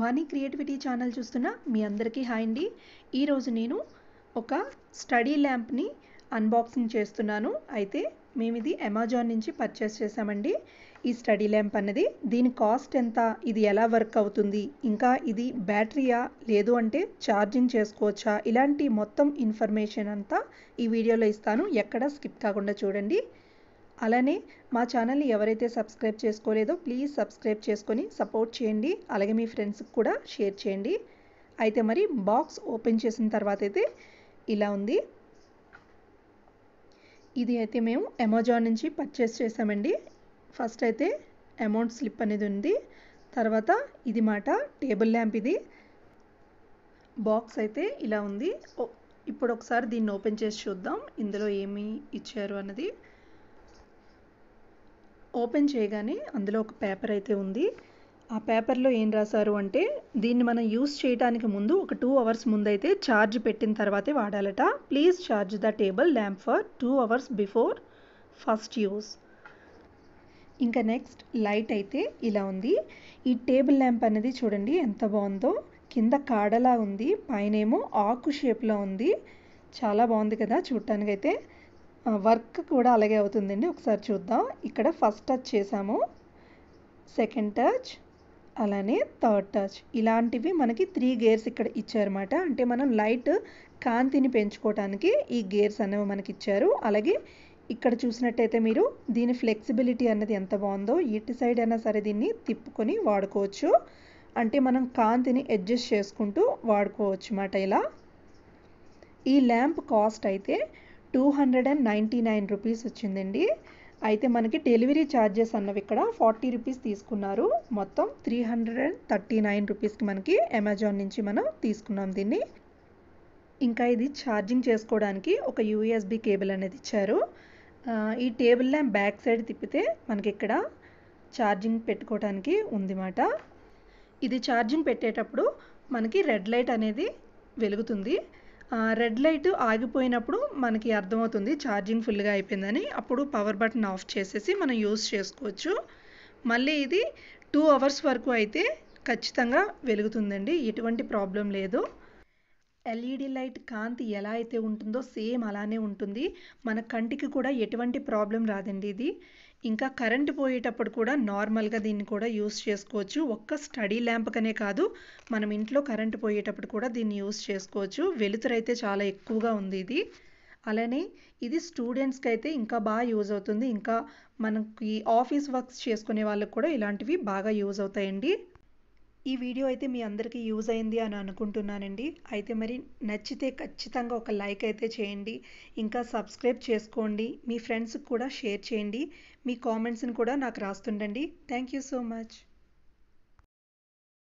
వాణి creativity channel చూస్తున్న మీ అందరికీ hi అండి. ఈరోజు నేను ఒక స్టడీ ల్యాంప్ని అన్బాక్సింగ్ చేస్తున్నాను. అయితే మేము ఇది అమెజాన్ నుంచి పర్చేస్ చేసామండి. ఈ స్టడీ ల్యాంప్ అన్నది దీని కాస్ట్ ఎంత, ఇది ఎలా వర్క్ అవుతుంది, ఇంకా ఇది బ్యాటరీయా లేదు అంటే ఛార్జింగ్ చేసుకోవచ్చా, ఇలాంటి మొత్తం ఇన్ఫర్మేషన్ అంతా ఈ వీడియోలో ఇస్తాను. ఎక్కడ స్కిప్ కాకుండా చూడండి. అలానే మా ఛానల్ని ఎవరైతే సబ్స్క్రైబ్ చేసుకోలేదో ప్లీజ్ సబ్స్క్రైబ్ చేసుకొని సపోర్ట్ చేయండి. అలాగే మీ ఫ్రెండ్స్కి కూడా షేర్ చేయండి. అయితే మరి బాక్స్ ఓపెన్ చేసిన తర్వాత అయితే ఇలా ఉంది. ఇది అయితే మేము అమెజాన్ నుంచి పర్చేస్ చేసామండి. ఫస్ట్ అయితే అమౌంట్ స్లిప్ అనేది ఉంది. తర్వాత ఇది మాట టేబుల్ ల్యాంప్. ఇది బాక్స్ అయితే ఇలా ఉంది. ఇప్పుడు ఒకసారి దీన్ని ఓపెన్ చేసి చూద్దాం ఇందులో ఏమి ఇచ్చారు అన్నది. ఓపెన్ చేయగానే అందులో ఒక పేపర్ అయితే ఉంది. ఆ పేపర్లో ఏం రాశారు అంటే దీన్ని మనం యూస్ చేయడానికి ముందు ఒక 2 అవర్స్ ముందైతే ఛార్జ్ పెట్టిన తర్వాతే వాడాలట. Please charge the table lamp for 2 hours before first use. ఇంకా నెక్స్ట్ లైట్ అయితే ఇలా ఉంది. ఈ టేబుల్ ల్యాంప్ అనేది చూడండి ఎంత బాగుందో. కింద కాడలా ఉంది, పైనేమో ఆకు షేప్లో ఉంది. చాలా బాగుంది కదా చూడటానికైతే. వర్క్ కూడా అలాగే అవుతుందండి. ఒకసారి చూద్దాం. ఇక్కడ ఫస్ట్ టచ్ చేసాము, సెకండ్ టచ్, అలానే థర్డ్ టచ్. ఇలాంటివి మనకి 3 గేర్స్ ఇక్కడ ఇచ్చారన్నమాట. అంటే మనం లైట్ కాంతిని పెంచుకోవడానికి ఈ గేర్స్ అనేవి మనకి ఇచ్చారు. అలాగే ఇక్కడ చూసినట్టయితే మీరు దీని ఫ్లెక్సిబిలిటీ అన్నది ఎంత బాగుందో. ఇటు సైడ్ అయినా సరే దీన్ని తిప్పుకొని వాడుకోవచ్చు. అంటే మనం కాంతిని అడ్జస్ట్ చేసుకుంటూ వాడుకోవచ్చు అన్నమాట. ఇలా ఈ ల్యాంప్ కాస్ట్ అయితే 299 రూపీస్ వచ్చిందండి. అయితే మనకి డెలివరీ ఛార్జెస్ అన్నవి ఇక్కడ 40 రూపీస్ తీసుకున్నారు. మొత్తం 339 రూపీస్కి మనకి అమెజాన్ నుంచి మనం తీసుకున్నాం దీన్ని. ఇంకా ఇది ఛార్జింగ్ చేసుకోవడానికి ఒక USB కేబుల్ అనేది ఇచ్చారు. ఈ టేబుల్ ల్యాంప్ బ్యాక్ సైడ్ తిప్పితే మనకి ఇక్కడ ఛార్జింగ్ పెట్టుకోవడానికి ఉందిమాట. ఇది ఛార్జింగ్ పెట్టేటప్పుడు మనకి రెడ్ లైట్ అనేది వెలుగుతుంది. రెడ్ లైట్ ఆగిపోయినప్పుడు మనకి అర్థమవుతుంది ఛార్జింగ్ ఫుల్గా అయిపోయిందని. అప్పుడు పవర్ బటన్ ఆఫ్ చేసేసి మనం యూస్ చేసుకోవచ్చు. మళ్ళీ ఇది 2 అవర్స్ వరకు అయితే ఖచ్చితంగా వెలుగుతుందండి. ఎటువంటి ప్రాబ్లం లేదు. LED లైట్ కాంతి ఎలా అయితే ఉంటుందో సేమ్ అలానే ఉంటుంది. మన కంటికి కూడా ఎటువంటి ప్రాబ్లం రాదండి ఇది. ఇంకా కరెంటు పోయేటప్పుడు కూడా నార్మల్గా దీన్ని కూడా యూస్ చేసుకోవచ్చు. ఒక్క స్టడీ ల్యాంప్కనే కాదు, మనం ఇంట్లో కరెంటు పోయేటప్పుడు కూడా దీన్ని యూస్ చేసుకోవచ్చు. వెలుతురు అయితే చాలా ఎక్కువగా ఉంది ఇది. అలానే ఇది స్టూడెంట్స్కి అయితే ఇంకా బాగా యూజ్ అవుతుంది. ఇంకా మనకి ఆఫీస్ వర్క్స్ చేసుకునే వాళ్ళకి కూడా ఇలాంటివి బాగా యూజ్ అవుతాయండి. ఈ వీడియో అయితే మీ అందరికీ యూజ్ అయింది అని అనుకుంటున్నానండి. అయితే మరి నచ్చితే ఖచ్చితంగా ఒక లైక్ అయితే చేయండి. ఇంకా సబ్స్క్రైబ్ చేసుకోండి. మీ ఫ్రెండ్స్కి కూడా షేర్ చేయండి. మీ కామెంట్స్ని కూడా నాకు రాస్తుండండి. Thank you so much.